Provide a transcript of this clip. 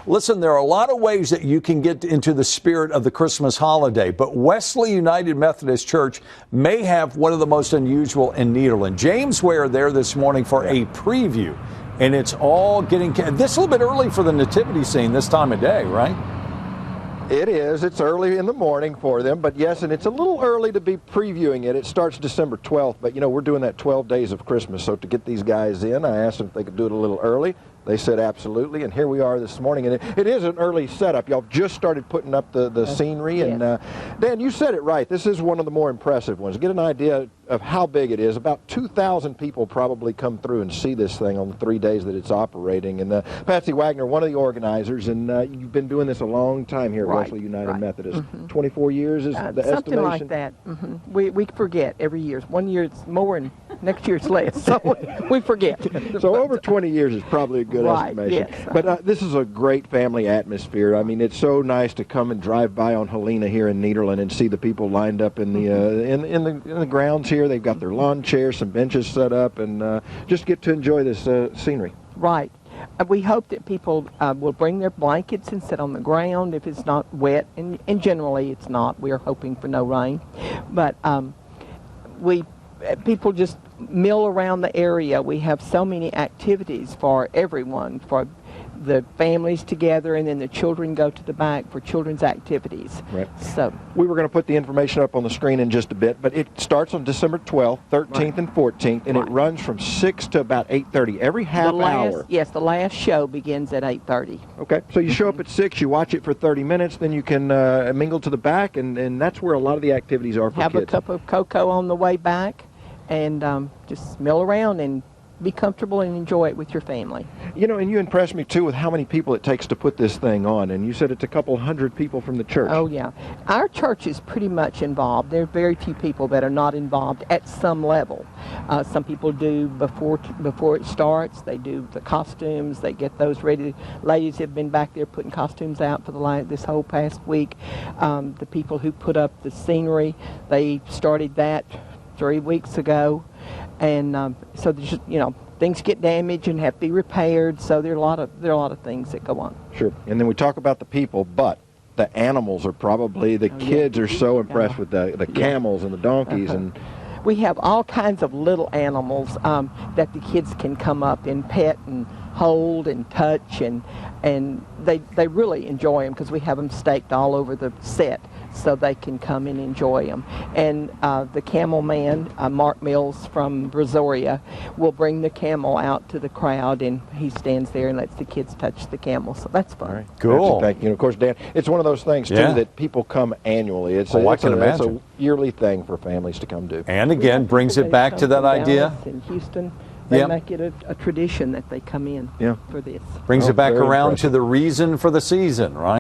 Listen, there are a lot of ways that you can get into the spirit of the Christmas holiday, but Wesley United Methodist Church may have one of the most unusual in Nederland. James Ware there this morning for a preview, and it's all getting, this is a little bit early for the nativity scene this time of day, right? It is. It's early in the morning for them, but yes, and it's a little early to be previewing it. It starts December 12th, but you know, we're doing that 12 days of Christmas, so to get these guys in, I asked them if they could do it a little early. They said absolutely, and here we are this morning, and it is an early setup. Y'all just started putting up the scenery, and Dan, you said it right. This is one of the more impressive ones. Get an idea of how big it is. About 2,000 people probably come through and see this thing on the 3 days that it's operating. And Patsy Wagner, one of the organizers, and you've been doing this a long time here at Wesley United Methodist. 24 years is the estimation? Something like that. We forget every year. One year it's more, and next year it's less. So we forget. So over 20 years is probably a good estimation. Yes. But this is a great family atmosphere. I mean, it's so nice to come and drive by on Helena here in Nederland and see the people lined up in the grounds here. They've got their lawn chairs, some benches set up, and just get to enjoy this scenery. Right. We hope that people will bring their blankets and sit on the ground if it's not wet, and generally it's not. We are hoping for no rain. But people just mill around the area. We have so many activities for everyone, for the families together, and then the children go to the back for children's activities. Right. So we were going to put the information up on the screen in just a bit, but it starts on December 12th, 13th, and 14th, and it runs from 6 to about 8:30 every half hour. Yes, the last show begins at 8:30. Okay, so you show up at 6, you watch it for 30 minutes, then you can mingle to the back, and that's where a lot of the activities are for kids. Have a cup of cocoa on the way back, and just mill around and be comfortable and enjoy it with your family. You know, and you impressed me too with how many people it takes to put this thing on, and you said it's a couple hundred people from the church. Oh yeah, our church is pretty much involved. There are very few people that are not involved at some level. Some people do before it starts. They do the costumes. They get those ready. Ladies have been back there putting costumes out for this whole past week. The people who put up the scenery, they started that 3 weeks ago. And so there's just, things get damaged and have to be repaired. So there are a lot of things that go on. Sure. And then we talk about the people, but the animals are probably the kids are so impressed with the camels and the donkeys and. We have all kinds of little animals that the kids can come up and pet and hold and touch, and they really enjoy them because we have them staked all over the set so they can come and enjoy them. And the camel man, Mark Mills from Brazoria, will bring the camel out to the crowd, and he stands there and lets the kids touch the camel. So that's fun. All right. Cool. Thank you. And of course, Dan, it's one of those things too that people come annually. It's a yearly thing for families to come do. And again, brings it back to that idea. In Houston, they make it a tradition that they come in for this. Brings it back around to the reason for the season, right?